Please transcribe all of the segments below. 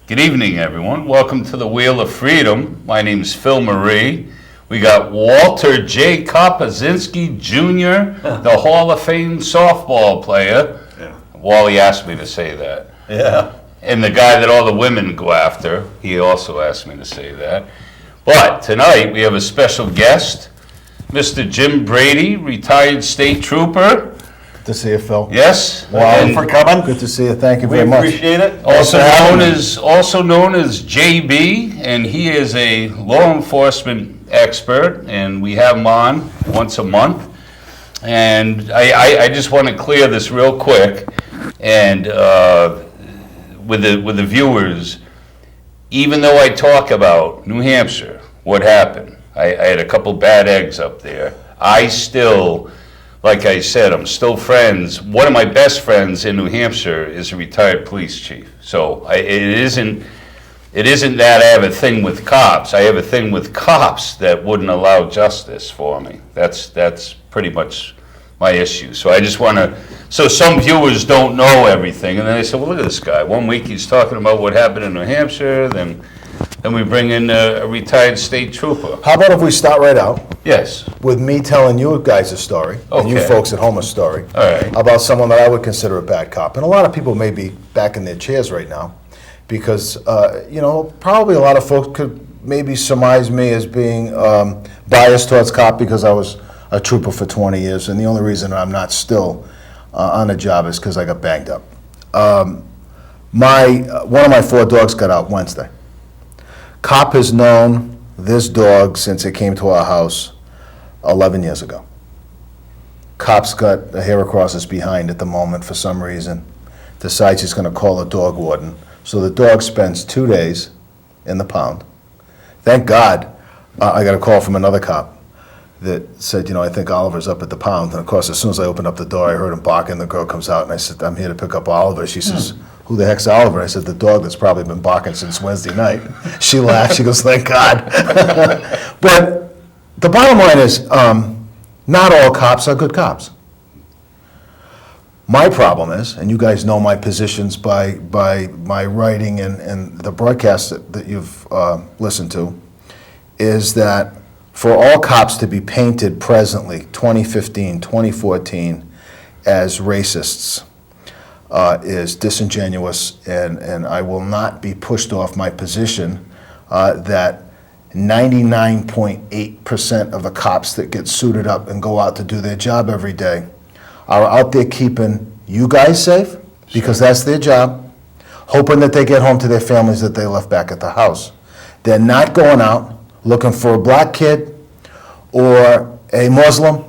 Good evening, everyone. Welcome to the Wheel of Freedom. My name's Phil Marie. We got Walter J. Kopaczynski Jr., the Hall of Fame softball player. Yeah. Wally asked me to say that. Yeah. And the guy that all the women go after, he also asked me to say that. But tonight we have a special guest, Mr. Jim Brady, retired state trooper. Good to see you, Phil. Yes. Wow, for coming. Good to see you. Thank you We very much. appreciate it. Also known as J.B., and he is a law enforcement expert, and we have him on once a month. And I just want to clear this real quick, and with the viewers, even though I talk about New Hampshire, what happened, I had a couple bad eggs up there. I still, like I said, I'm still friends. One of my best friends in New Hampshire is a retired police chief. So it isn't that I have a thing with cops. I have a thing with cops that wouldn't allow justice for me. That's pretty much my issue. So I just want to, so some viewers don't know everything, and then they say, well, look at this guy. 1 week he's talking about what happened in New Hampshire, then we bring in a retired state trooper. How about if we start right out Yes. with me telling you guys a story, and you Okay. folks at home a story, All right. about someone that I would consider a bad cop. And a lot of people may be back in their chairs right now because, probably a lot of folks could maybe surmise me as being biased towards cop because I was a trooper for 20 years, and the only reason I'm not still on the job is because I got banged up. One of my 4 dogs got out Wednesday. Cop has known this dog since it came to our house 11 years ago. Cop's got a hair across his behind at the moment for some reason. Decides he's going to call a dog warden. So the dog spends 2 days in the pound. Thank God I got a call from another cop that said, I think Oliver's up at the pound. And of course, as soon as I opened up the door, I heard him barking. The girl comes out and I said, I'm here to pick up Oliver. She says, who the heck's Oliver? I said, the dog that's probably been barking since Wednesday night. She laughed. She goes, thank God. But the bottom line is, not all cops are good cops. My problem is, and you guys know my positions by my writing and the broadcast that you've listened to, is that for all cops to be painted presently, 2015, 2014, as racists is disingenuous, and I will not be pushed off my position that 99.8% of the cops that get suited up and go out to do their job every day are out there keeping you guys safe, because that's their job, hoping that they get home to their families that they left back at the house. They're not going out looking for a black kid or a Muslim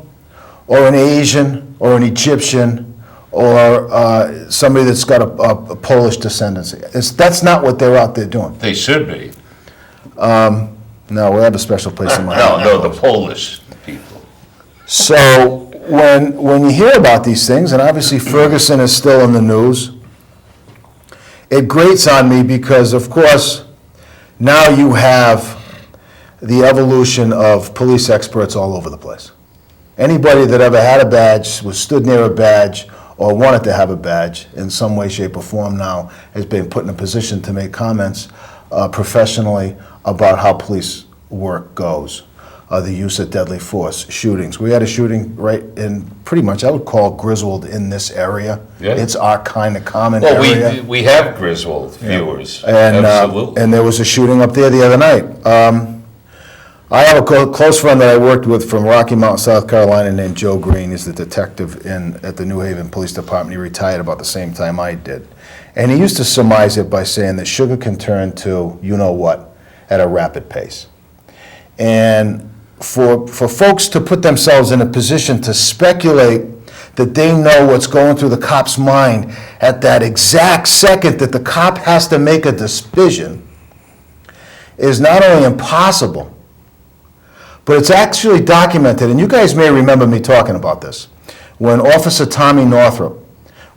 or an Asian or an Egyptian or somebody that's got a Polish descendancy. That's not what they're out there doing. They should be. No, we have a special place in my heart. No, the Polish people. So when you hear about these things, and obviously Ferguson is still in the news, it grates on me because, of course, now you have the evolution of police experts all over the place. Anybody that ever had a badge, was stood near a badge, or wanted to have a badge in some way, shape, or form now has been put in a position to make comments professionally about how police work goes. The use of deadly force, shootings. We had a shooting right in pretty much, I would call Griswold in this area. Yeah. It's our kind of common area. Well, we have Griswold viewers. And, Absolutely. and there was a shooting up there the other night. I have a close friend that I worked with from Rocky Mount, South Carolina, named Joe Green. He's the detective at the New Haven Police Department. He retired about the same time I did. And he used to surmise it by saying that sugar can turn to you-know-what at a rapid pace. And for folks to put themselves in a position to speculate that they know what's going through the cop's mind at that exact second that the cop has to make a decision is not only impossible, but it's actually documented, and you guys may remember me talking about this. When Officer Tommy Northrup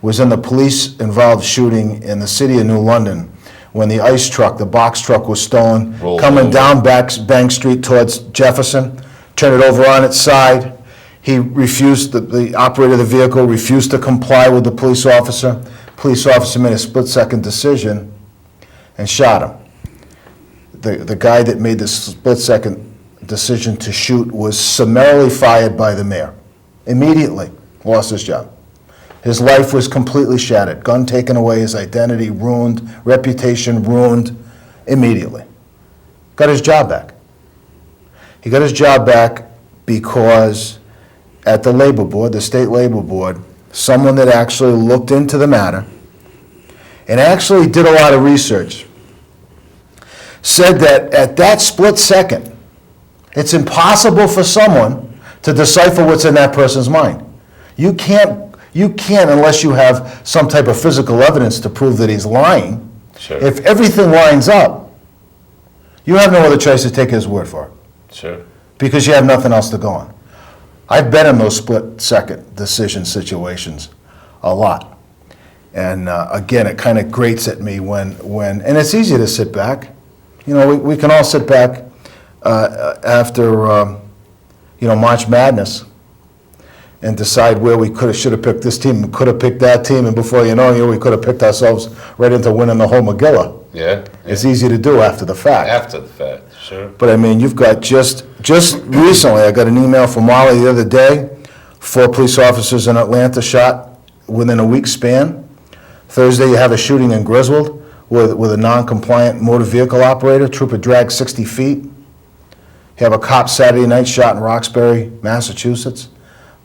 was in the police-involved shooting in the city of New London, when the ice truck, the box truck was stolen, coming down Bank Street towards Jefferson, turned it over on its side. He refused, the operator of the vehicle refused to comply with the police officer. Police officer made a split-second decision and shot him. The guy that made the split-second decision to shoot was summarily fired by the mayor. Immediately lost his job. His life was completely shattered. Gun taken away, his identity ruined, reputation ruined immediately. Got his job back. He got his job back because at the labor board, the state labor board, someone that actually looked into the matter and actually did a lot of research said that at that split second, it's impossible for someone to decipher what's in that person's mind. You can't unless you have some type of physical evidence to prove that he's lying. Sure. If everything lines up, you have no other choice to take his word for it. Sure. Because you have nothing else to go on. I've been in those split-second decision situations a lot. And again, it kind of grates at me when, and it's easy to sit back. You know, we can all sit back after, March Madness and decide where we should have picked this team, could have picked that team, and before you know, we could have picked ourselves right into winning the whole Megillah. Yeah. It's easy to do after the fact. After the fact, sure. But I mean, you've got just recently, I got an email from Wally the other day, 4 police officers in Atlanta shot within a week span. Thursday, you have a shooting in Griswold with a non-compliant motor vehicle operator, trooper dragged 60 feet. You have a cop Saturday night shot in Roxbury, Massachusetts.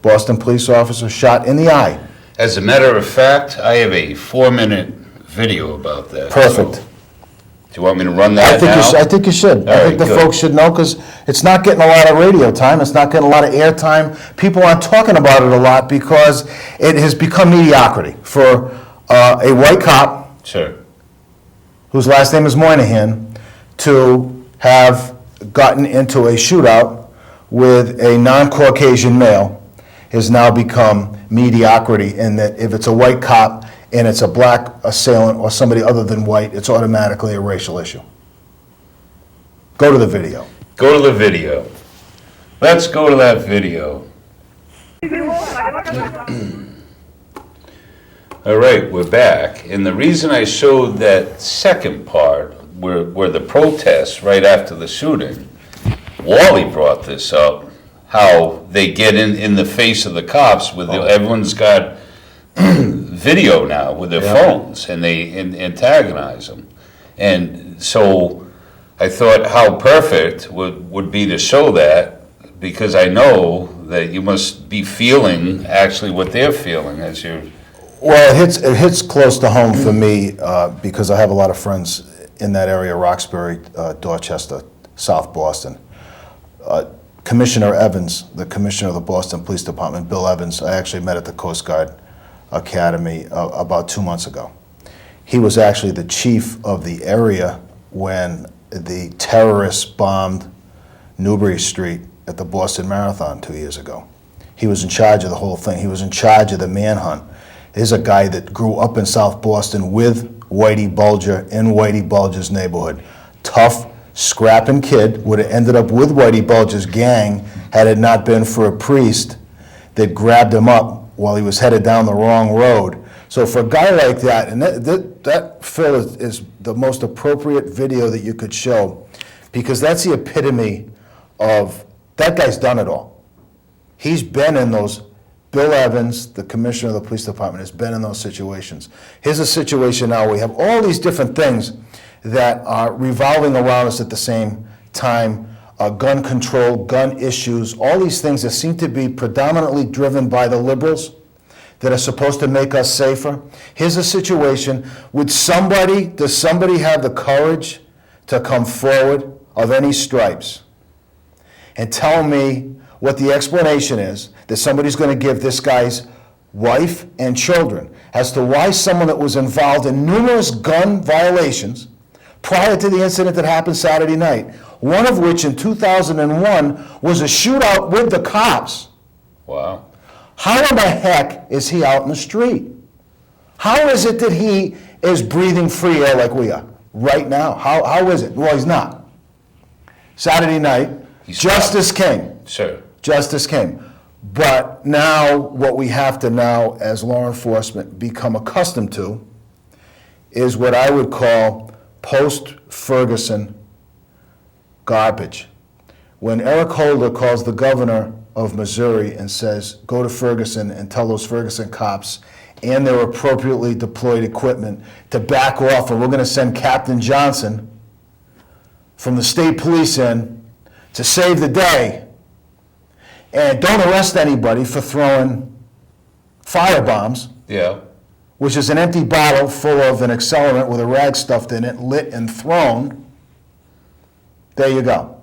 Boston police officer shot in the eye. As a matter of fact, I have a 4-minute video about that. Perfect. So, do you want me to run that now? I think you should. All I right, think the good. folks should know, because it's not getting a lot of radio time, it's not getting a lot of air time. People aren't talking about it a lot because it has become mediocrity for a white cop, Sure. whose last name is Moynihan, to have gotten into a shootout with a non-Caucasian male has now become mediocrity, in that if it's a white cop and it's a black assailant or somebody other than white, it's automatically a racial issue. Go to the video. Go to the video. Let's go to that video. All right, we're back. And the reason I showed that second part, where the protests right after the shooting, Wally brought this up, how they get in the face of the cops with everyone's got video now with their phones, and they antagonize them. And so I thought how perfect would be to show that, because I know that you must be feeling actually what they're feeling as you're... Well, it hits close to home for me because I have a lot of friends in that area, Roxbury, Dorchester, South Boston. Commissioner Evans, the commissioner of the Boston Police Department, Bill Evans, I actually met at the Coast Guard Academy about 2 months ago. He was actually the chief of the area when the terrorists bombed Newbury Street at the Boston Marathon 2 years ago. He was in charge of the whole thing. He was in charge of the manhunt. He's a guy that grew up in South Boston with Whitey Bulger in Whitey Bulger's neighborhood. Tough, scrapping kid, would have ended up with Whitey Bulger's gang had it not been for a priest that grabbed him up while he was headed down the wrong road. So for a guy like that, and that Phil is the most appropriate video that you could show, because that's the epitome of, that guy's done it all. He's been in those, Bill Evans, the commissioner of the police department, has been in those situations. Here's a situation now, we have all these different things that are revolving around us at the same time, gun control, gun issues, all these things that seem to be predominantly driven by the liberals that are supposed to make us safer. Here's a situation, does somebody have the courage to come forward of any stripes and tell me what the explanation is that somebody's going to give this guy's wife and children as to why someone that was involved in numerous gun violations prior to the incident that happened Saturday night, one of which in 2001 was a shootout with the cops. Wow. How in the heck is he out in the street? How is it that he is breathing free air like we are right now? How is it? Well, he's not. Saturday night, justice came. Sure. Justice came. But now what we have to now as law enforcement become accustomed to is what I would call post-Ferguson garbage. When Eric Holder calls the governor of Missouri and says, go to Ferguson and tell those Ferguson cops and their appropriately deployed equipment to back off, and we're going to send Captain Johnson from the state police in to save the day, and don't arrest anybody for throwing firebombs, Yeah. which is an empty bottle full of an accelerant with a rag stuffed in it, lit and thrown. There you go.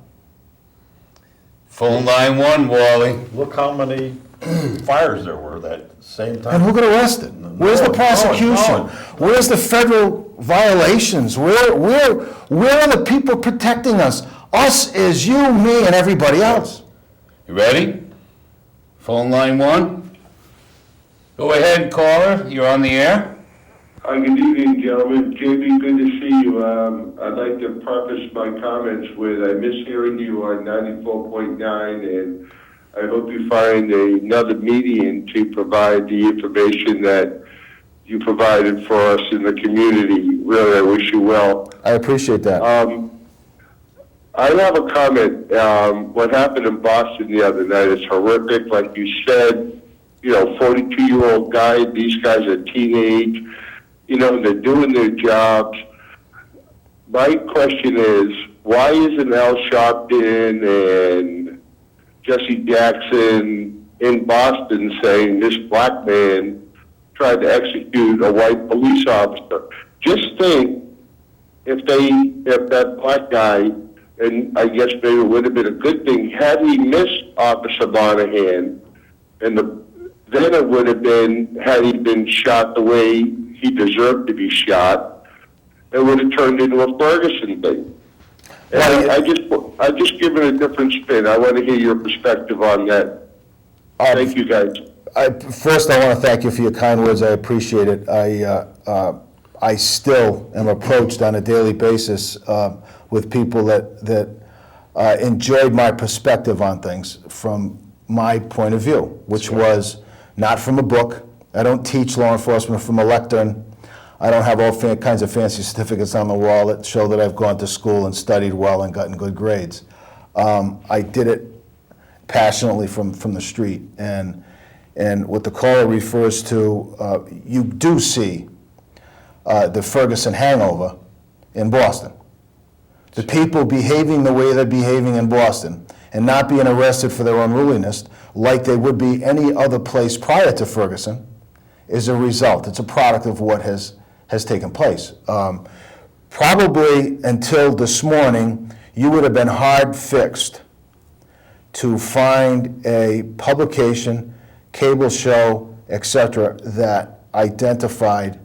Phone line 1, Wally. Look how many fires there were that same time. And who got arrested? Where's the prosecution? Where's the federal violations? Where are the people protecting us? Us is you, me, and everybody else. You ready? Phone line 1. Go ahead, caller. You're on the air. Good evening, gentlemen. J.B., good to see you. I'd like to preface my comments with I miss hearing you on 94.9, and I hope you find another medium to provide the information that you provided for us in the community. Really, I wish you well. I appreciate that. I have a comment. What happened in Boston the other night is horrific. Like you said, 42-year-old guy, these guys are teenage. They're doing their jobs. My question is, why isn't Al Sharpton and Jesse Jackson in Boston saying this black man tried to execute a white police officer? Just think if that black guy, and I guess maybe it would have been a good thing, had he missed Officer Monahan, and then it would have been, had he been shot the way he deserved to be shot, it would have turned into a Ferguson thing. And I just give it a different spin. I want to hear your perspective on that. Thank you, guys. First, I want to thank you for your kind words. I appreciate it. I still am approached on a daily basis with people that enjoyed my perspective on things from my point of view, which was not from a book. I don't teach law enforcement from a lectern. I don't have all kinds of fancy certificates on the wall that show that I've gone to school and studied well and gotten good grades. I did it passionately from the street. And what the caller refers to, you do see the Ferguson hangover in Boston. The people behaving the way they're behaving in Boston and not being arrested for their unruliness like they would be any other place prior to Ferguson is a result. It's a product of what has taken place. Probably until this morning, you would have been hard-fixed to find a publication, cable show, etc., that identified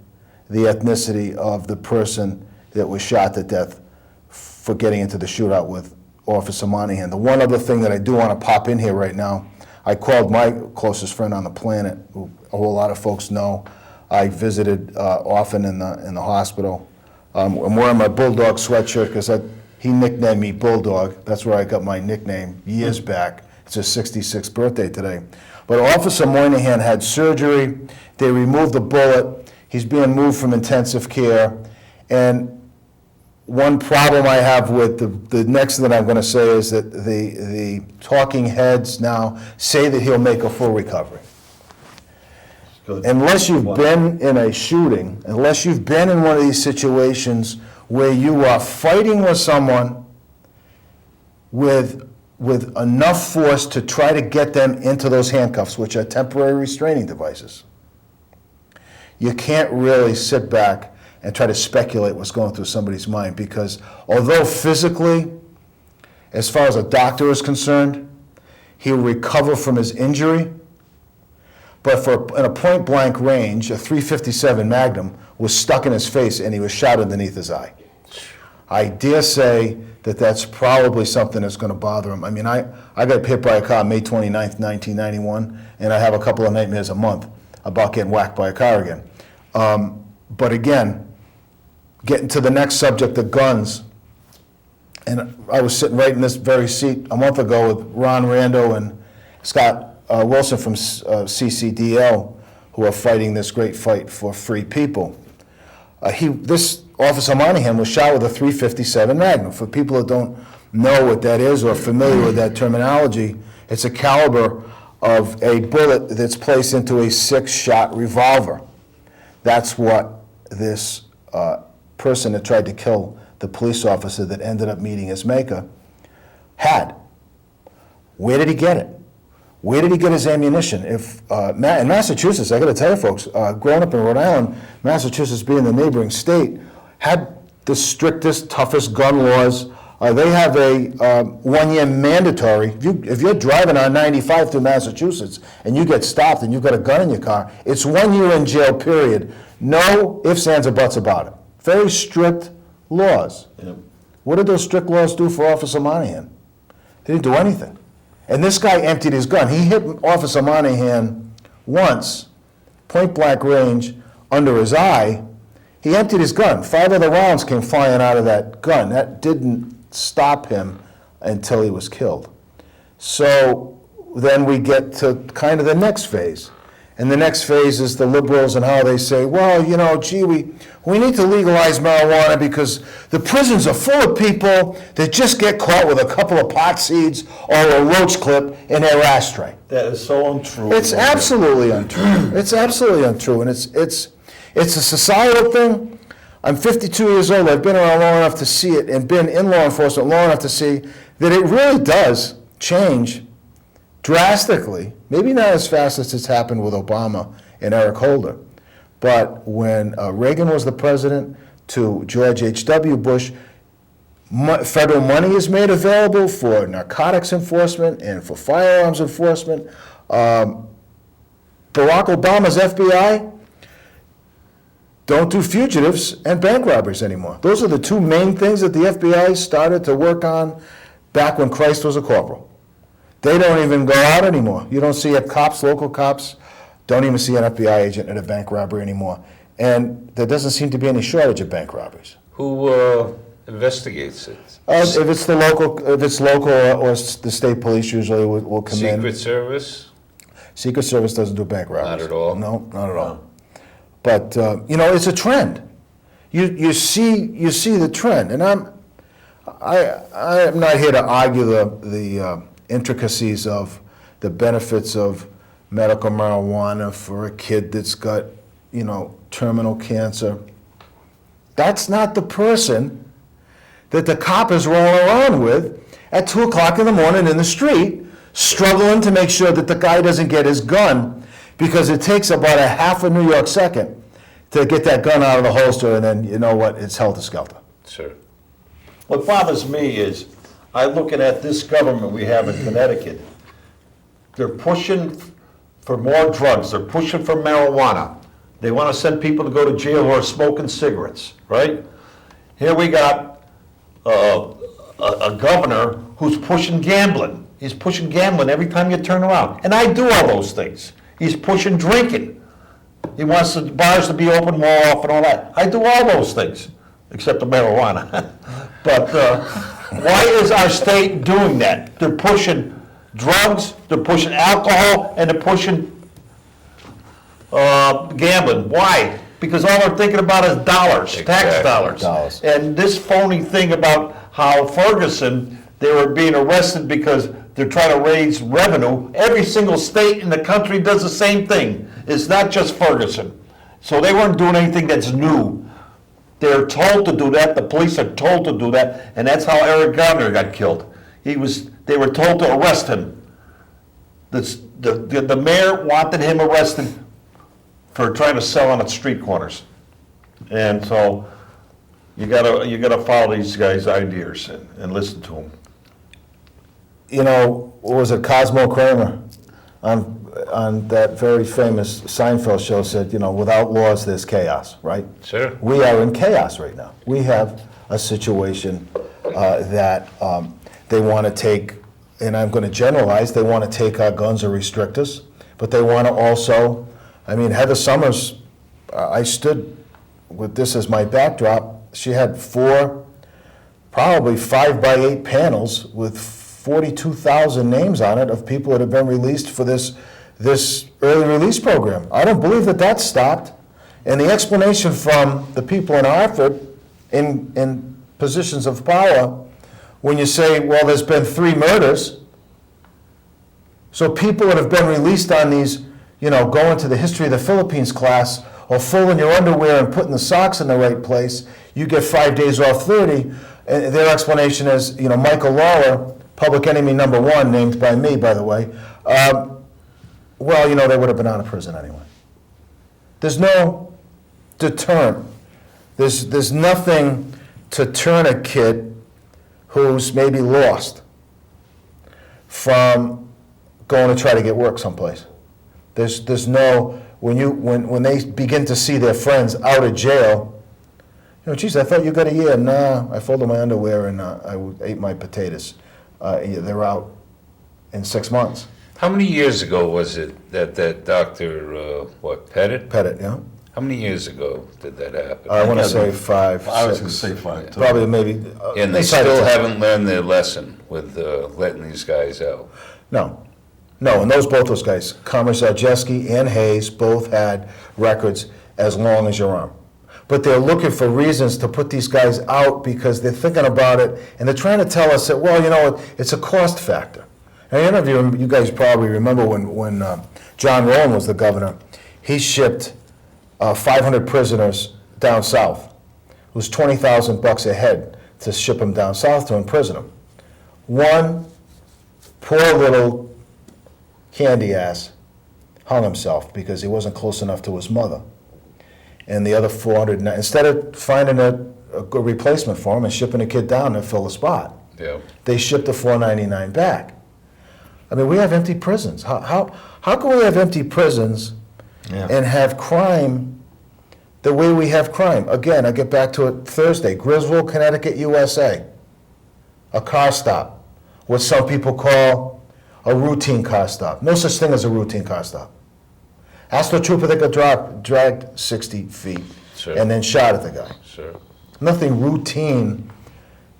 the ethnicity of the person that was shot to death for getting into the shootout with Officer Monahan. The one other thing that I do want to pop in here right now, I called my closest friend on the planet, who a whole lot of folks know. I visited often in the hospital. I'm wearing my Bulldog sweatshirt because he nicknamed me Bulldog. That's where I got my nickname years back. It's his 66th birthday today. But Officer Moynihan had surgery. They removed the bullet. He's being moved from intensive care. And one problem I have with the next thing that I'm going to say is that the talking heads now say that he'll make a full recovery. Unless you've been in a shooting, unless you've been in one of these situations where you are fighting with someone with enough force to try to get them into those handcuffs, which are temporary restraining devices, you can't really sit back and try to speculate what's going through somebody's mind, because although physically, as far as a doctor is concerned, he'll recover from his injury, but in a point-blank range, a .357 Magnum was stuck in his face and he was shot underneath his eye. I dare say that that's probably something that's going to bother him. I mean, I got hit by a car May 29th, 1991, and I have a couple of nightmares a month about getting whacked by a car again. But again, getting to the next subject of guns, and I was sitting right in this very seat a month ago with Ron Rando and Scott Wilson from CCDL, who are fighting this great fight for free people. This Officer Monahan was shot with a .357 Magnum. For people that don't know what that is or familiar with that terminology, it's a caliber of a bullet that's placed into a 6-shot revolver. That's what this person that tried to kill the police officer that ended up meeting his maker had. Where did he get it? Where did he get his ammunition? If in Massachusetts, I got to tell you folks, growing up in Rhode Island, Massachusetts being the neighboring state, had the strictest, toughest gun laws. They have a 1-year mandatory. If you're driving on 95 through Massachusetts and you get stopped and you've got a gun in your car, it's 1 year in jail, period. No ifs, ands, or buts about it. Very strict laws. Yep. What did those strict laws do for Officer Monahan? They didn't do anything. And this guy emptied his gun. He hit Officer Monahan once, point blank range, under his eye. He emptied his gun. 5 other rounds came flying out of that gun. That didn't stop him until he was killed. So then we get to kind of the next phase. And the next phase is the liberals and how they say, well, you know, gee, we need to legalize marijuana because the prisons are full of people that just get caught with a couple of pot seeds or a roach clip in their ashtray. That is so untrue. It's absolutely untrue. It's absolutely untrue, and it's a societal thing. I'm 52 years old. I've been around long enough to see it and been in law enforcement long enough to see that it really does change drastically. Maybe not as fast as it's happened with Obama and Eric Holder, but when Reagan was the president to George H.W. Bush, federal money is made available for narcotics enforcement and for firearms enforcement. Barack Obama's FBI don't do fugitives and bank robberies anymore. Those are the 2 main things that the FBI started to work on back when Christ was a corporal. They don't even go out anymore. You don't see local cops, don't even see an FBI agent at a bank robbery anymore. And there doesn't seem to be any shortage of bank robberies. Who investigates it? If it's local or the state police usually will come in. Secret Service? Secret Service doesn't do bank robberies. Not at all? No, not at all. But, you know, it's a trend. You see the trend. And I'm not here to argue the intricacies of the benefits of medical marijuana for a kid that's got, you know, terminal cancer. That's not the person that the cop is rolling around with at 2 o'clock in the morning in the street, struggling to make sure that the guy doesn't get his gun, because it takes about a half a New York second to get that gun out of the holster, and then, you know what, it's helter-skelter. Sure. What bothers me is, I'm looking at this government we have in Connecticut. They're pushing for more drugs. They're pushing for marijuana. They want to send people to go to jail who are smoking cigarettes, right? Here we got a governor who's pushing gambling. He's pushing gambling every time you turn around. And I do all those things. He's pushing drinking. He wants the bars to be open more often, all that. I do all those things, except the marijuana. But why is our state doing that? They're pushing drugs, they're pushing alcohol, and they're pushing gambling. Why? Because all they're thinking about is dollars, tax Exactly. dollars. And this phony thing about how Ferguson, they were being arrested because they're trying to raise revenue. Every single state in the country does the same thing. It's not just Ferguson. So they weren't doing anything that's new. They're told to do that, the police are told to do that, and that's how Eric Garner got killed. They were told to arrest him. The mayor wanted him arrested for trying to sell on the street corners. And so you gotta follow these guys' ideas and listen to them. You know, what was it, Cosmo Kramer on that very famous Seinfeld show said, you know, without laws, there's chaos, right? Sure. We are in chaos right now. We have a situation that they want to take, and I'm going to generalize, they want to take our guns or restrict us, but they want to also, I mean, Heather Summers, I stood with this as my backdrop. She had 4, probably 5x8 panels with 42,000 names on it of people that have been released for this early release program. I don't believe that stopped. And the explanation from the people in Hartford in positions of power when you say, well, there's been 3 murders. So people that have been released on these, going to the history of the Philippines class, or folding your underwear and putting the socks in the right place, you get 5 days off 30. And their explanation is, Michael Lawler, public enemy number 1, named by me, by the way, well, they would have been out of prison anyway. There's no deterrent. There's nothing to turn a kid who's maybe lost from going to try to get work someplace. There's no, when they begin to see their friends out of jail, geez, I thought you got a year. Nah, I folded my underwear and I ate my potatoes. They're out in 6 months. How many years ago was it that Dr. Pettit? Pettit, yeah. How many years ago did that happen? I want to say 5, I was 6. going to say 5, too. Probably maybe. And they inside of still 10. haven't learned their lesson with letting these guys out. No, and both those guys, Zarjeski and Hayes, both had records as long as your arm. But they're looking for reasons to put these guys out because they're thinking about it, and they're trying to tell us that, well, it's a cost factor. And you guys probably remember when John Rowland was the governor, he shipped 500 prisoners down south. It was $20,000 a head to ship them down south to imprison them. One poor little candy ass hung himself because he wasn't close enough to his mother. And the other 400, instead of finding a good replacement for him and shipping a kid down to fill the spot, they shipped the 499 back. I mean, we have empty prisons. How can we have empty prisons and have crime the way we have crime? Again, I get back to it Thursday, Griswold, Connecticut, USA. A car stop, what some people call a routine car stop. No such thing as a routine car stop. Ask the trooper that got dragged 60 feet and then shot at the guy. Sure. Nothing routine,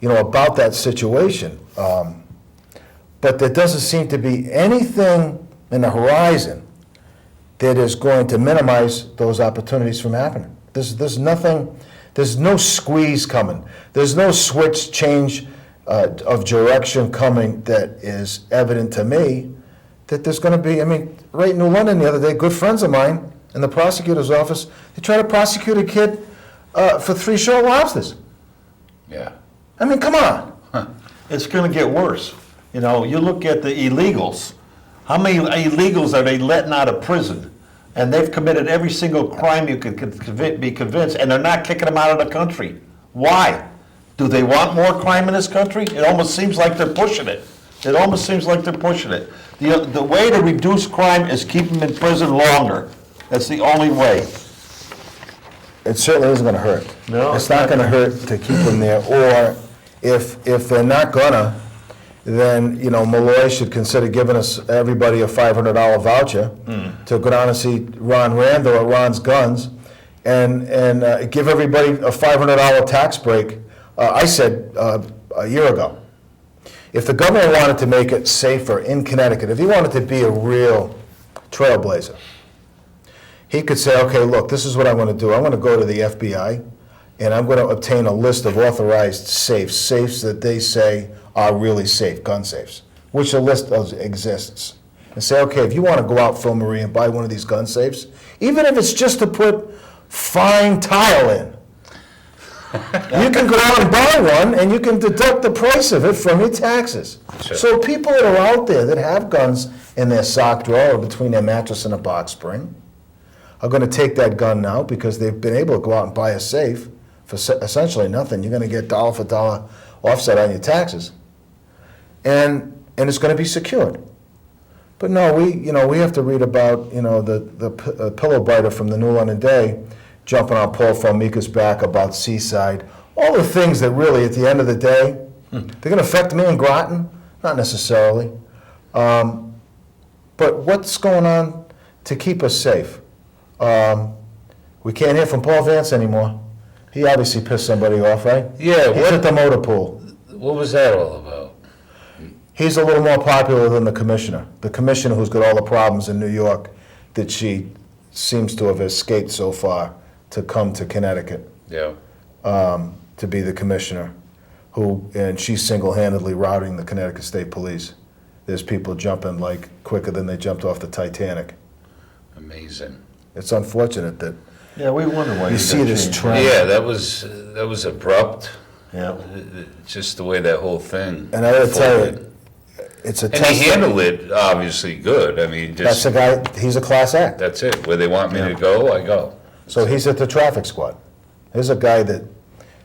about that situation. But there doesn't seem to be anything in the horizon that is going to minimize those opportunities from happening. There's nothing, there's no squeeze coming. There's no switch change of direction coming that is evident to me that there's going to be. I mean, right in New London the other day, good friends of mine in the prosecutor's office, they tried to prosecute a kid for 3 short lobsters. Yeah. I mean, come on. It's going to get worse. You look at the illegals. How many illegals are they letting out of prison? And they've committed every single crime you could be convinced, and they're not kicking them out of the country. Why? Do they want more crime in this country? It almost seems like they're pushing it. The way to reduce crime is keep them in prison longer. That's the only way. It certainly isn't going to hurt. No, it's not going to hurt to keep them there. Or if they're not gonna, then Malloy should consider giving us everybody a $500 voucher to go down and see Ron Randall at Ron's Guns, and give everybody a $500 tax break. I said a year ago, if the governor wanted to make it safer in Connecticut, if he wanted to be a real trailblazer, he could say, okay, look, this is what I'm going to do. I'm going to go to the FBI, and I'm going to obtain a list of authorized safes that they say are really safe, gun safes, which a list exists. And say, okay, if you want to go out, Phil Marie, and buy one of these gun safes, even if it's just to put fine tile in, you can go out and buy one, and you can deduct the price of it from your taxes. Sure. So people that are out there that have guns in their sock drawer or between their mattress and a box spring are going to take that gun now because they've been able to go out and buy a safe for essentially nothing. You're going to get dollar for dollar offset on your taxes, and it's going to be secured. But no, we have to read about the pillow biter from the New London Day jumping on Paul Formica's back about Seaside. All the things that really, at the end of the day, they're going to affect me in Groton? Not necessarily. But what's going on to keep us safe? We can't hear from Paul Vance anymore. He obviously pissed somebody off, right? Yeah. He's at the motor pool. What was that all about? He's a little more popular than the commissioner. The commissioner who's got all the problems in New York that she seems to have escaped so far to come to Connecticut. Yeah. to be the commissioner, and she's single-handedly routing the Connecticut State Police. There's people jumping like quicker than they jumped off the Titanic. Amazing. It's unfortunate that Yeah, we wonder why you see this trend. Yeah, that was abrupt. Yeah. Just the way that whole thing. And I gotta tell folded. you, it's a And he test. handled it obviously good. I mean, That's just, a guy, he's a class act. that's it. Where they want me to go, I go. So he's at the traffic squad. Here's a guy that,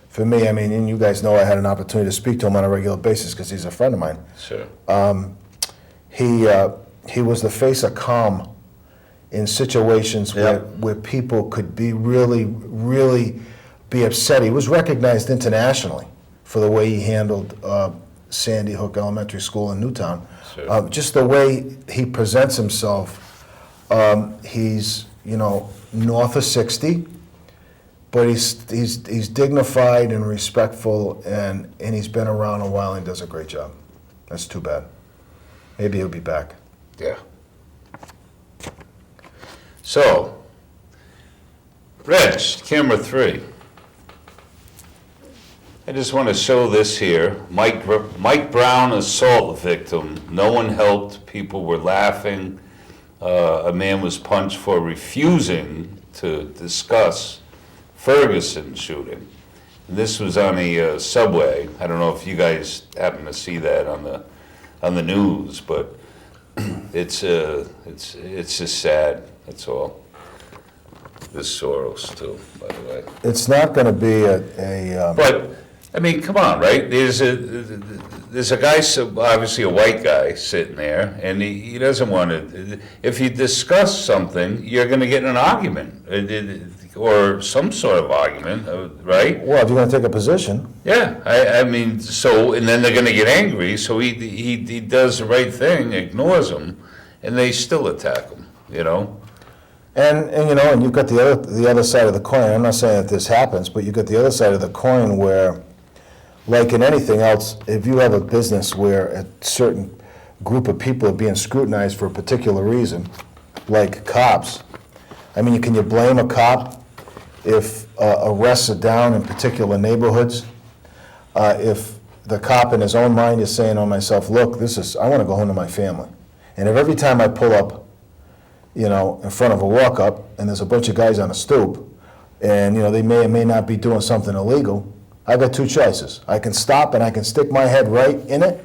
for me, I mean, and you guys know I had an opportunity to speak to him on a regular basis because he's a friend of mine. Sure. He was the face of calm in situations where people could be really be upset. He was recognized internationally for the way he handled Sandy Hook Elementary School in Newtown. Sure. Just the way he presents himself. He's, north of 60, but he's dignified and respectful, and he's been around a while and does a great job. That's too bad. Maybe he'll be back. Yeah. So, Reg, camera 3. I just want to show this here. Mike Brown assault victim. No one helped. People were laughing. A man was punched for refusing to discuss Ferguson shooting. And this was on a subway. I don't know if you guys happen to see that on the news, but it's just sad. That's all. This Soros too, by the way. It's not going to be But I mean, come on, right? There's a guy, obviously a white guy, sitting there, and he doesn't want to. If you discuss something, you're going to get in an argument, or some sort of argument, right? well, if you're going to take a position. Yeah, I mean, so, and then they're going to get angry. So he does the right thing, ignores them, and they still attack him. And you've got the other side of the coin. I'm not saying that this happens, but you've got the other side of the coin where, like in anything else, if you have a business where a certain group of people are being scrutinized for a particular reason, like cops, I mean, can you blame a cop if arrests are down in particular neighborhoods? If the cop in his own mind is saying to myself, look, I want to go home to my family. And if every time I pull up, in front of a walk-up, and there's a bunch of guys on a stoop, and, they may or may not be doing something illegal, I got two choices. I can stop and I can stick my head right in it,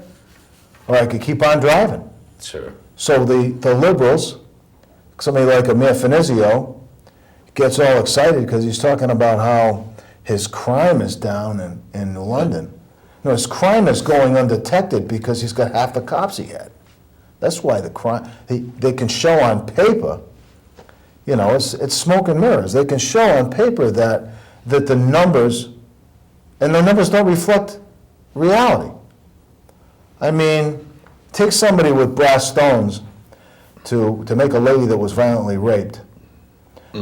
or I could keep on driving. Sure. So the liberals, somebody like Amir Finizio, gets all excited because he's talking about how his crime is down in London. No, his crime is going undetected because he's got half the cops he had. That's why the crime, they can show on paper, it's smoke and mirrors. They can show on paper that the numbers, and the numbers don't reflect reality. I mean, take somebody with brass stones to make a lady that was violently raped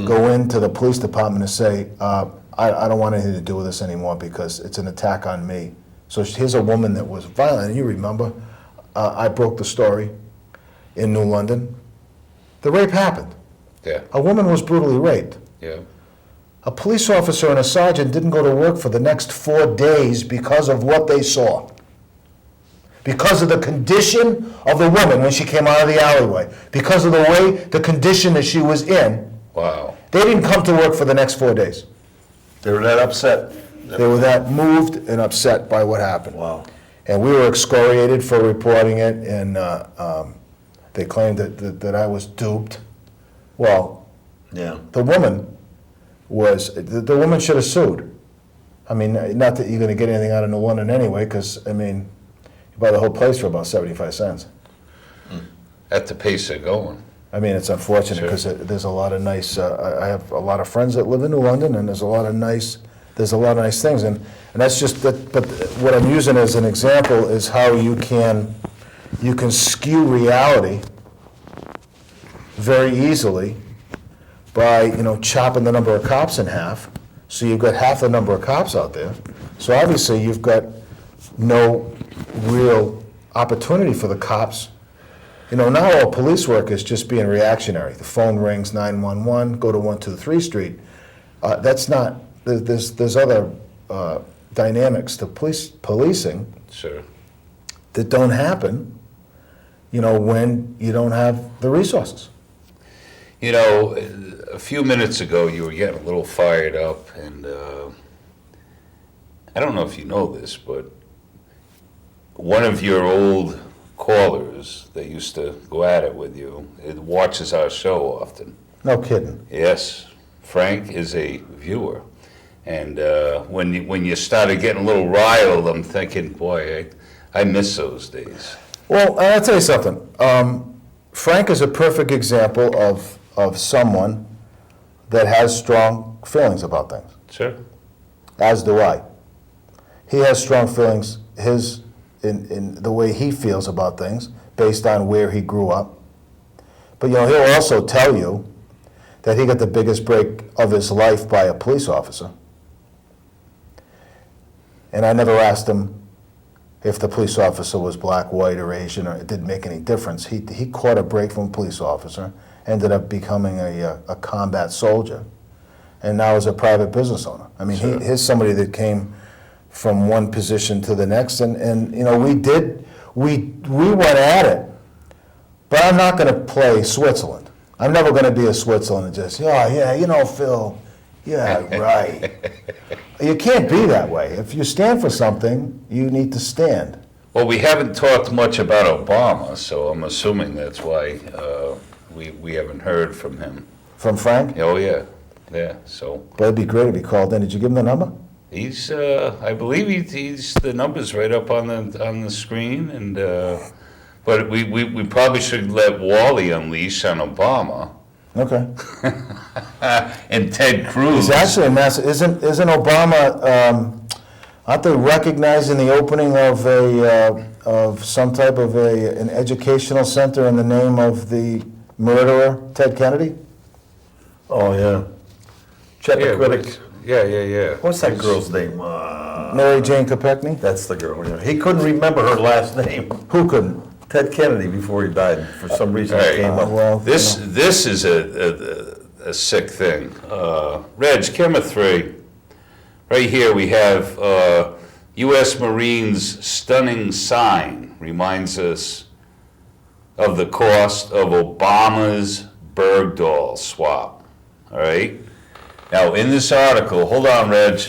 go into the police department and say, I don't want anything to do with this anymore because it's an attack on me. So here's a woman that was violent, and you remember, I broke the story in New London. The rape happened. Yeah. A woman was brutally raped. Yeah. A police officer and a sergeant didn't go to work for the next 4 days because of what they saw. Because of the condition of the woman when she came out of the alleyway. Because of the condition that she was in. Wow. They didn't come to work for the next 4 days. They were that upset. They were that moved and upset by what happened. Wow. And we were excoriated for reporting it, and they claimed that I was duped. Well, Yeah. the woman should have sued. I mean, not that you're going to get anything out of New London anyway, because, I mean, you buy the whole place for about 75 cents. At the pace they're going. I mean, it's unfortunate because there's a lot of nice, I have a lot of friends that live in New London, and there's a lot of nice things. And that's just, but what I'm using as an example is how you can skew reality very easily by, chopping the number of cops in half. So you've got half the number of cops out there. So obviously you've got no real opportunity for the cops. Now all police work is just being reactionary. The phone rings, 911, go to 123 Street. That's not, there's other dynamics to policing Sure. that don't happen, when you don't have the resources. You know, a few minutes ago, you were getting a little fired up, and I don't know if you know this, but one of your old callers that used to go at it with you, it watches our show often. No kidding. Yes, Frank is a viewer. And when you started getting a little riled, I'm thinking, boy, I miss those days. Well, I'll tell you something. Frank is a perfect example of someone that has strong feelings about things, Sure. as do I. He has strong feelings in the way he feels about things based on where he grew up. But he'll also tell you that he got the biggest break of his life by a police officer. And I never asked him if the police officer was black, white, or Asian, or it didn't make any difference. He caught a break from a police officer, ended up becoming a combat soldier, and now is a private business owner. I mean, Sure. he's somebody that came from one position to the next, and we went at it, but I'm not going to play Switzerland. I'm never going to be a Switzerland and just, oh, yeah, Phil, yeah, right. You can't be that way. If you stand for something, you need to stand. Well, we haven't talked much about Obama, so I'm assuming that's why we haven't heard from him. From Frank? Oh, yeah, so But it'd be great if he called in. Did you give him the number? he's, I believe he's the number's right up on the screen, and, but we probably should let Wally unleash on Obama Okay. and Ted Cruz. He's actually a massive, isn't Obama, aren't they recognizing the opening of some type of an educational center in the name of the murderer, Ted Kennedy? Oh, yeah. Chappaquiddick. Yeah. What's that girl's name? Mary Jane Kopechne? That's the girl, yeah. He couldn't remember her last name. Who couldn't? Ted Kennedy, before he died, for some reason it Right. came up. Well, This is a sick thing. Reg, camera 3. Right here we have U.S. Marines' stunning sign reminds us of the cost of Obama's Bergdahl swap. All right? Now, in this article, hold on, Reg.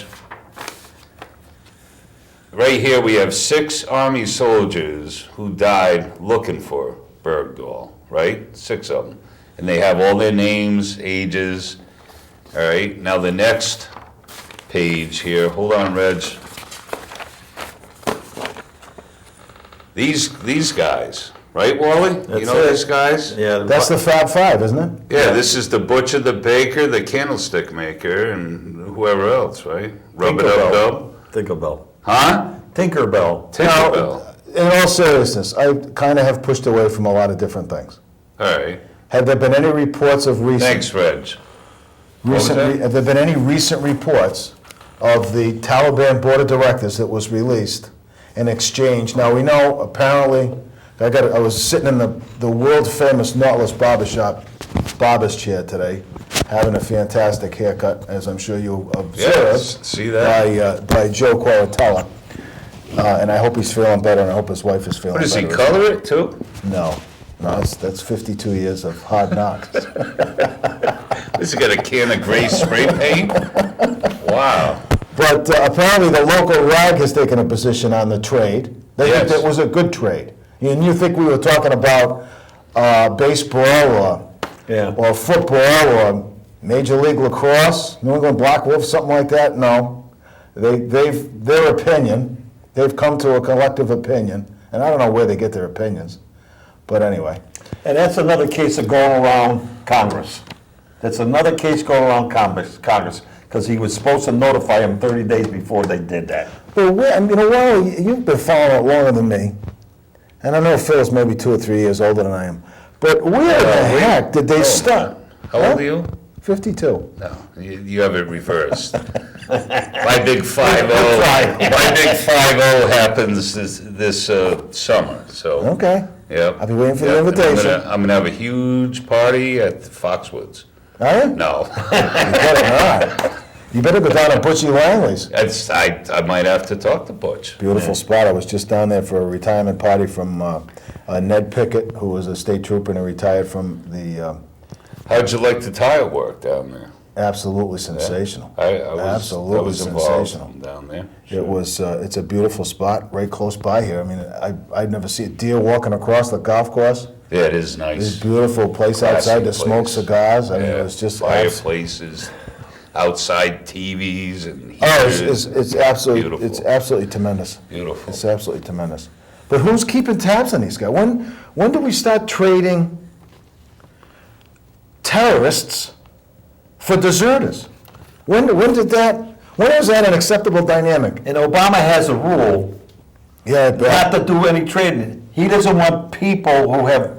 Right here we have 6 Army soldiers who died looking for Bergdahl, right? 6 of them. And they have all their names, ages. All right, now the next page here, hold on, Reg. These guys, right, Wally? You That's know it. these guys? Yeah. That's the Fab Five, isn't it? Yeah, this is the butcher, the baker, the candlestick maker, and whoever else, right? Rub it up, dub. Tinkerbell. Huh? Tinkerbell. Tinkerbell. In all seriousness, I kind of have pushed away from a lot of different things. All right. Have there been any reports of Thanks, Reg. was that? have there been any recent reports of the Taliban board of directors that was released in exchange? Now, we know apparently, I was sitting in the world-famous Nautilus barber's chair today, having a fantastic haircut, as I'm sure you observed. Yes, see that? By Joe Quaratella. And I hope he's feeling better, and I hope his wife is feeling What, better. does he color it too? No, that's 52 years of hard knocks. This has got a can of gray spray paint? Wow. But apparently the local rag has taken a position on the trade. They think Yes. that was a good trade. And you think we were talking about baseball Yeah. or football or Major League Lacrosse, New England Black Wolves, something like that? No. Their opinion, they've come to a collective opinion, and I don't know where they get their opinions, but anyway. And that's another case of going around Congress. That's another case going around Congress, because he was supposed to notify him 30 days before they did that. But Wally, you've been following it longer than me, and I know Phil's maybe 2 or 3 years older than I am, but where the heck did they start? How old are you? 52. No, you have it reversed. My big 5-0, my big 5-0 happens this summer, so. Okay. Yep. I'll be waiting for the Yep, and invitation. I'm gonna have a huge party at Foxwoods. Are you? No. You better not. You better go down to Butchie Langley's. I might have to talk to Butch. Beautiful spot. I was just down there for a retirement party from Ned Pickett, who was a state trooper and he retired from the, How'd you like the tire work down there? absolutely sensational. I Absolutely was involved sensational. down there. It was, it's a beautiful spot right close by here. I mean, I'd never see a deer walking across the golf course. Yeah, it is This nice. beautiful place Classy outside to smoke place. cigars. I mean, it Yeah, was just. fireplaces, outside TVs and Oh, heaters. it's absolutely, it's Beautiful. absolutely tremendous. Beautiful. It's absolutely tremendous. But who's keeping tabs on these guys? When do we start trading terrorists for deserters? When is that an acceptable dynamic? And Obama has a rule Yeah, not to do any trading. He doesn't want people who have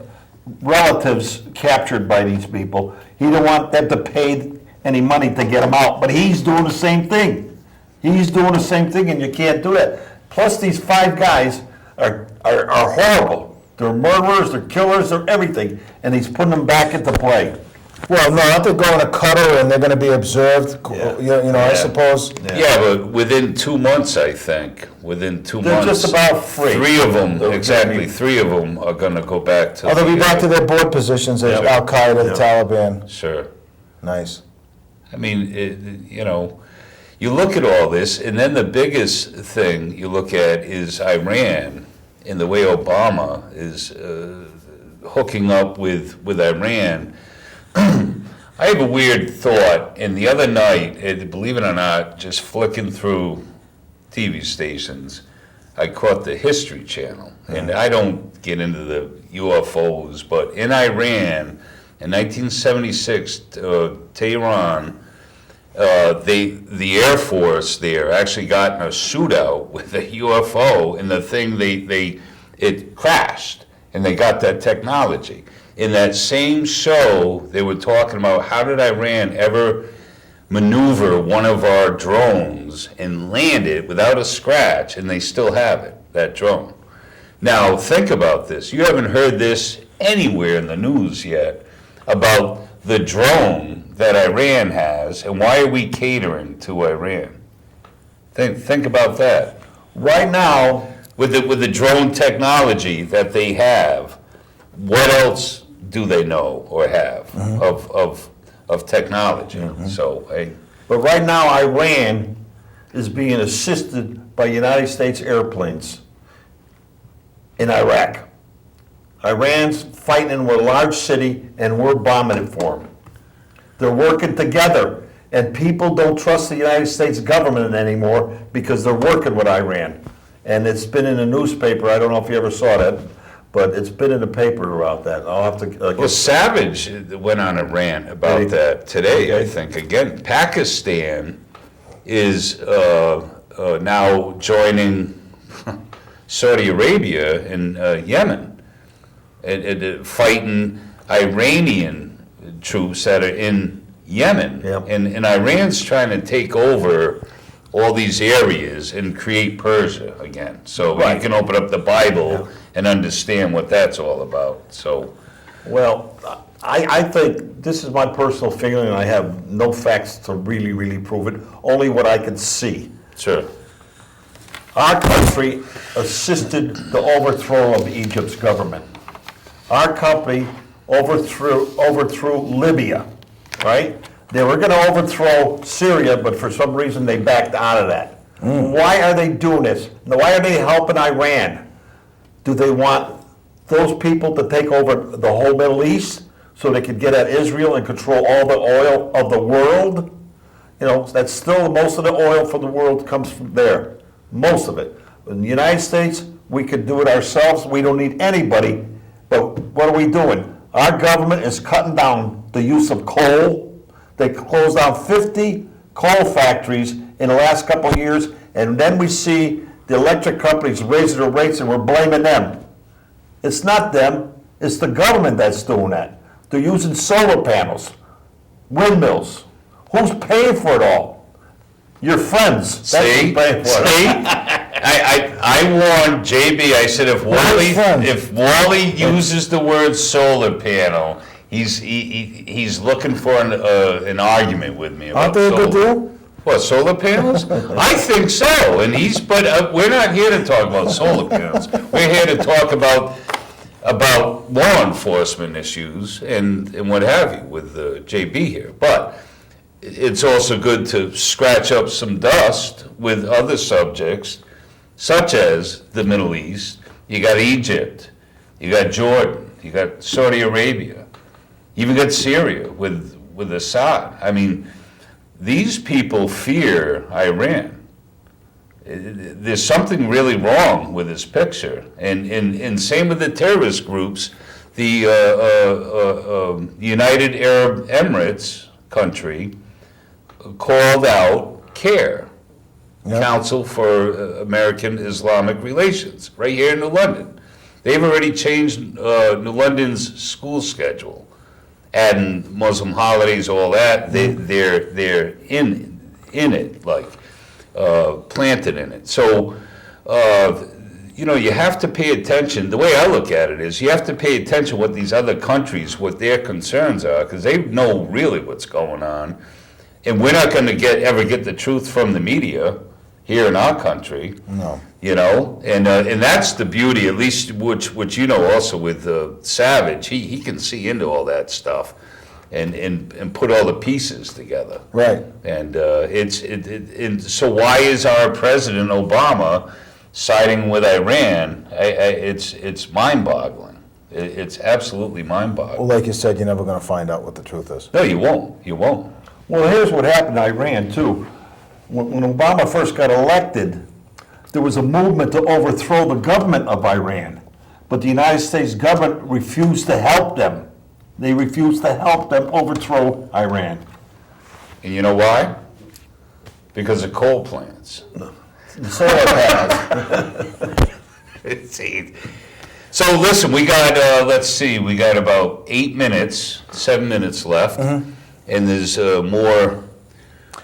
relatives captured by these people. He don't want them to pay any money to get them out, but he's doing the same thing. He's doing the same thing, and you can't do that. Plus, these 5 guys are horrible. They're murderers, they're killers, they're everything, and he's putting them back into play. well, no, aren't they going to Qatar and they're going to be observed? Yeah. You know, I Yeah. suppose. Yeah, but within 2 months, I think, within 2 They're months. just about free. 3 of them, They're exactly, gonna be- 3 of them are gonna go back to. Oh, they'll be the, back to their board positions as Yeah. Al-Qaeda, the Yeah. Taliban. Sure. Nice. I mean, you know, you look at all this, and then the biggest thing you look at is Iran, and the way Obama is hooking up with Iran. I have a weird thought, and the other night, believe it or not, just flicking through TV stations, I caught the History Channel, and I don't get into the UFOs, but in Iran, in 1976, Tehran, the Air Force there actually got in a shootout with a UFO, and the thing it crashed, and they got that technology. In that same show, they were talking about how did Iran ever maneuver one of our drones and land it without a scratch, and they still have it, that drone. Now, think about this. You haven't heard this anywhere in the news yet about the drone that Iran has, and why are we catering to Iran? Think about that. Right now, With the drone technology that they have, what else do they know or have of technology? So, but right now, Iran is being assisted by United States airplanes in Iraq. Iran's fighting in a large city, and we're bombing it for them. They're working together, and people don't trust the United States government anymore because they're working with Iran. And it's been in the newspaper. I don't know if you ever saw that, but it's been in the paper about that. I'll have to. well, Savage went on a rant about that today, I think. Again, Pakistan is now joining Saudi Arabia and Yemen, and fighting Iranian troops that are in Yemen. Yep. And Iran's trying to take over all these areas and create Persia again. So Right. you can open up the Bible and understand what that's all about. So, Well, I think, this is my personal feeling, and I have no facts to really prove it, only what I can see. sure. Our country assisted the overthrow of Egypt's government. Our company overthrew Libya, right? They were going to overthrow Syria, but for some reason they backed out of that. Why are they doing this? Now, why are they helping Iran? Do they want those people to take over the whole Middle East so they could get at Israel and control all the oil of the world? You know, that's still most of the oil for the world comes from there, most of it. In the United States, we could do it ourselves. We don't need anybody. But what are we doing? Our government is cutting down the use of coal. They closed down 50 coal factories in the last couple of years, and then we see the electric companies raising their rates, and we're blaming them. It's not them, it's the government that's doing that. They're using solar panels, windmills. Who's paying for it all? Your friends. That's See? who's paying for See? it. I warned JB, I said if Wally uses the word solar panel, he's looking for an argument with me about Aren't they a good solar. deal? What, solar panels? I think so, and but we're not here to talk about solar panels. We're here to talk about law enforcement issues and what have you with J.B. here. But it's also good to scratch up some dust with other subjects, such as the Middle East. You got Egypt, you got Jordan, you got Saudi Arabia, you even got Syria with Assad. I mean, these people fear Iran. There's something really wrong with this picture. And same with the terrorist groups. The United Arab Emirates country called out CARE, Council for American Islamic Relations, right here in New London. They've already changed New London's school schedule, adding Muslim holidays, all that. They're in it, like planted in it. So, you have to pay attention. The way I look at it is you have to pay attention what these other countries, what their concerns are, because they know really what's going on. And we're not going to ever get the truth from the media here in our country. No. And that's the beauty, at least which also with Savage, he can see into all that stuff and put all the pieces together. Right. And so why is our President Obama siding with Iran? It's mind-boggling. It's absolutely mind-boggling. Well, like you said, you're never going to find out what the truth is. No, you won't. You won't. Well, here's what happened to Iran, too. When Obama first got elected, there was a movement to overthrow the government of Iran. But the United States government refused to help them. They refused to help them overthrow Iran. And you know why? Because of coal plants. Solar panels. So listen, we got, we got about 7 minutes left. Mm-hmm. And there's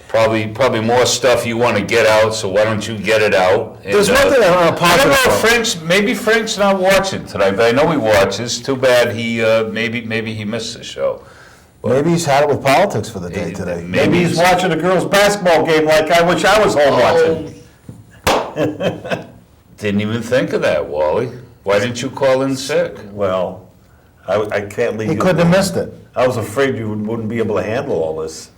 probably more stuff you want to get out, so why don't you get it out? And, There's one thing on a I don't positive know if note. maybe Frank's not watching tonight, but I know he watches. Too bad he, maybe he missed the show. Maybe he's had it with politics for the day today. Maybe he's watching a girls' basketball game like I wish I was home watching. Didn't even think of that, Wally. Why didn't you call in sick? Well, I can't leave He you. couldn't have missed it. I was afraid you wouldn't be able to handle all this.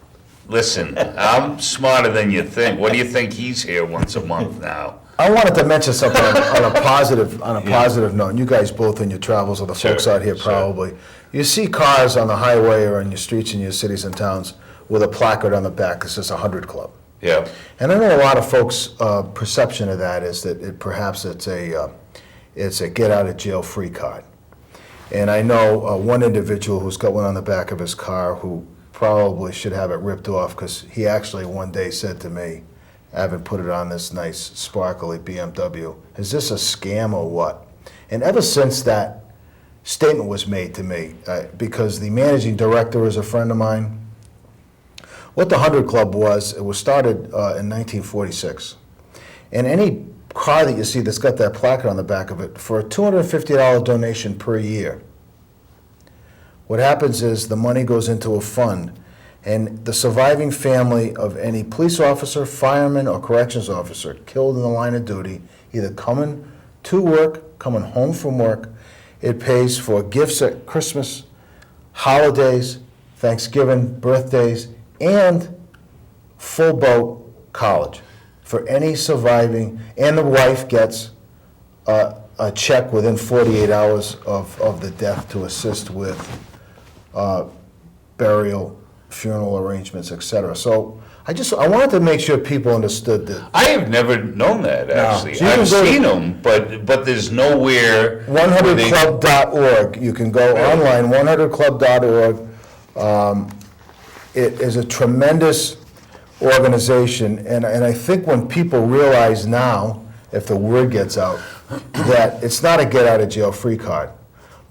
Listen, I'm smarter than you think. What do you think he's here once a month now? I wanted to mention something on a positive note. And you guys both in your travels, or the folks Sure, out here sure. probably. You see cars on the highway or on your streets in your cities and towns with a placard on the back that says 100 Club. Yeah. And I know a lot of folks' perception of that is that perhaps it's a get out of jail free card. And I know one individual who's got one on the back of his car who probably should have it ripped off, because he actually one day said to me, having put it on this nice sparkly BMW, is this a scam or what? And ever since that statement was made to me, because the managing director is a friend of mine, what the 100 Club was, it was started in 1946. And any car that you see that's got that placard on the back of it, for a $250 donation per year, what happens is the money goes into a fund, and the surviving family of any police officer, fireman, or corrections officer killed in the line of duty, either coming to work, coming home from work, it pays for gifts at Christmas, holidays, Thanksgiving, birthdays, and full boat college for any surviving, and the wife gets a check within 48 hours of the death to assist with burial, funeral arrangements, etc. So I wanted to make sure people understood that. I have never known that, actually. So you can I've go to- seen them, but there's nowhere. where they- 100club.org. You can go online, 100club.org. It is a tremendous organization, and I think when people realize now, if the word gets out, that it's not a get-out-of-jail-free card.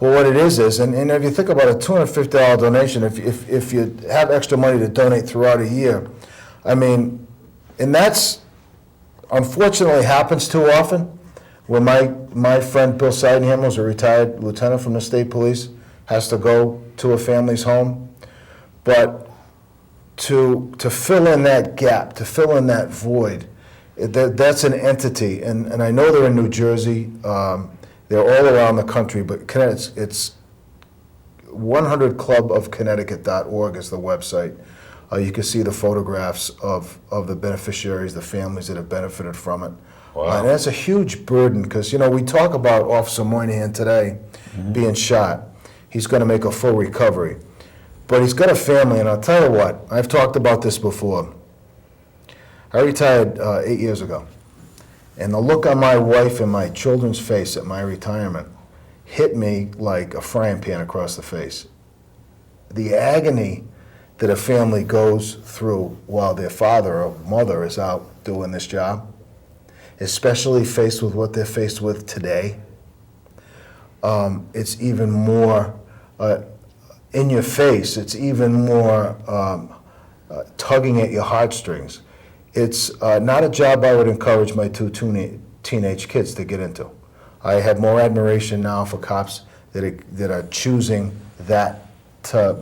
But what it is, and if you think about a $250 donation, if you have extra money to donate throughout a year, I mean, and that's unfortunately happens too often, where my friend Bill Seidenhammer, who's a retired lieutenant from the state police, has to go to a family's home. But to fill in that gap, to fill in that void. That's an entity, and I know they're in New Jersey. They're all around the country, but it's 100clubofconnecticut.org is the website. You can see the photographs of the beneficiaries, the families that have benefited from it. Wow. And that's a huge burden, because, we talk about Officer Moynihan today being shot. He's going to make a full recovery. But he's got a family, and I'll tell you what, I've talked about this before. I retired 8 years ago, and the look on my wife and my children's face at my retirement hit me like a frying pan across the face. The agony that a family goes through while their father or mother is out doing this job, especially faced with what they're faced with today, it's even more in your face. It's even more tugging at your heartstrings. It's not a job I would encourage my two teenage kids to get into. I have more admiration now for cops that are choosing that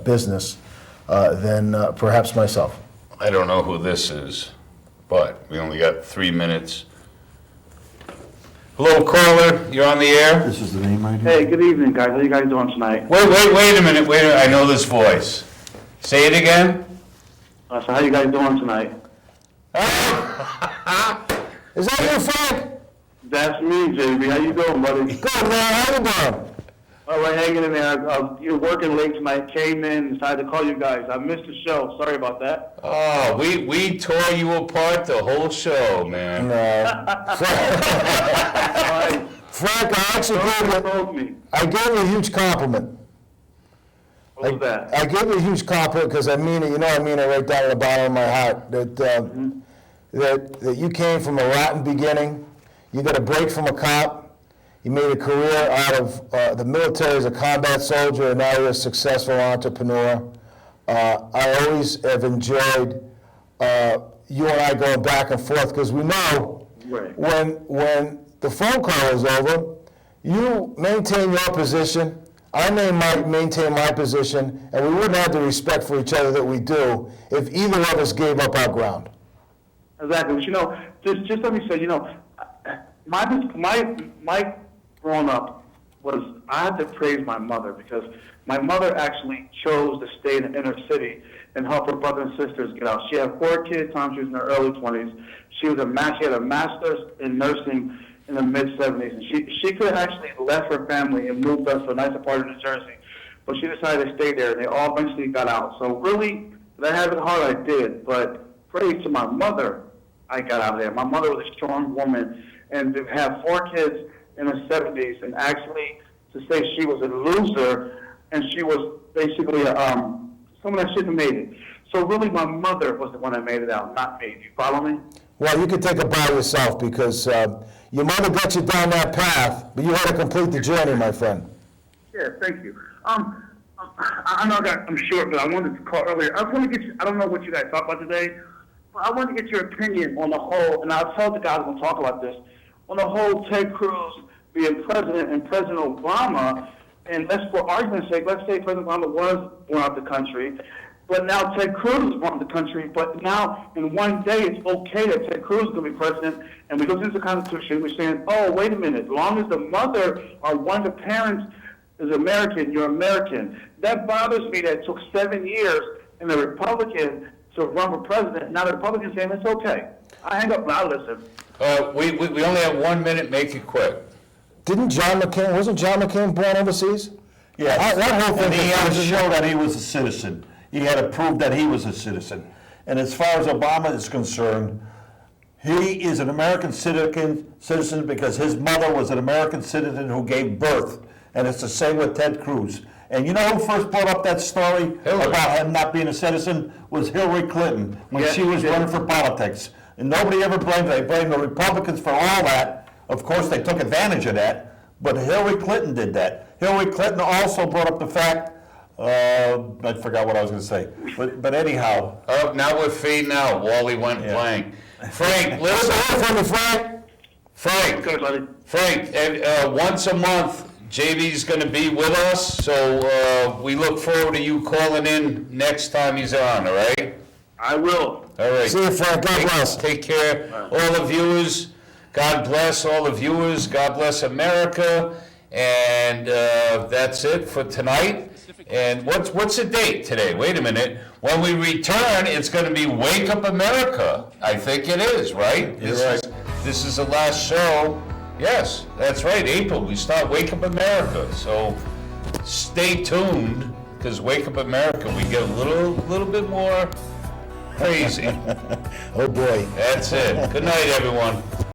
business than perhaps myself. I don't know who this is, but we only got 3 minutes. Hello, caller, you're on the air? This is the name right here? Hey, good evening, guys. How you guys doing tonight? Wait a minute, I know this voice. Say it again? So how you guys doing tonight? Is that you, Frank? That's me, J.B. How you doing, buddy? Good, man. How you doing? All right, hanging in there. You're working late tonight. Came in, decided to call you guys. I missed the show. Sorry about that. Oh, we tore you apart the whole show, man. Frank, I gave you a huge compliment. What was that? I gave you a huge compliment because I mean it. I mean it right down to the bottom of my heart. That you came from a rotten beginning. You got a break from a cop. You made a career out of the military as a combat soldier, and now you're a successful entrepreneur. I always have enjoyed you and I going back and forth, because we know when the phone call is over, you maintain your position, I may maintain my position, and we wouldn't have the respect for each other that we do if either of us gave up our ground. Exactly. But just let me say, my growing up was, I had to praise my mother, because my mother actually chose to stay in the inner city and help her brothers and sisters get out. She had 4 kids, time she was in her early 20s. She had a master's in nursing in the mid-70s, and she could have actually left her family and moved us to a nicer part of New Jersey, but she decided to stay there, and they all eventually got out. So really, did I have it hard? I did, but praise to my mother, I got out of there. My mother was a strong woman, and to have 4 kids in the 70s, and actually to say she was a loser, and she was basically someone that shouldn't have made it. So really, my mother was the one that made it out, not me. You follow me? Well, you can take it by yourself, because your mother got you down that path, but you had to complete the journey, my friend. Yeah, thank you. I know I'm short, but I wanted to call earlier. I don't know what you guys talked about today, but I wanted to get your opinion on the whole, and I'll tell the guys when we talk about this, on the whole Ted Cruz being president and President Obama, and let's, for argument's sake, let's say President Obama was born out of the country, but now Ted Cruz is born out of the country, but now in one day it's okay that Ted Cruz is going to be president, and we go through the Constitution, we're saying, oh, wait a minute, as long as the mother or one of the parents is American, you're American. That bothers me that it took 7 years in the Republican to run for president. Now the Republicans saying it's okay. I hang up and I listen. We only have 1 minute, make it quick. Wasn't John McCain born overseas? Yes. That whole thing And he had to show that he was a citizen. He had to prove that he was a citizen. And as far as Obama is concerned, he is an American citizen because his mother was an American citizen who gave birth. And it's the same with Ted Cruz. And you know who first brought up that story about him not being a citizen? Was Hillary Clinton when she was running for politics. And nobody ever blamed her. They blamed the Republicans for all that. Of course, they took advantage of that. But Hillary Clinton did that. Hillary Clinton also brought up the fact, I forgot what I was going to say. But anyhow. Now we're fading out. Wally went blank. Frank, listen. Frank, and once a month, JB's going to be with us, so we look forward to you calling in next time he's on, all right? I will. All right. See you, Frank. God bless. Take care, all the viewers. God bless all the viewers. God bless America. And that's it for tonight. And what's the date today? Wait a minute. When we return, it's going to be Wake Up America. I think it is, right? This is the last show. Yes, that's right. April, we start Wake Up America. So stay tuned, because Wake Up America, we get a little bit more crazy. Oh, boy. That's it. Good night, everyone.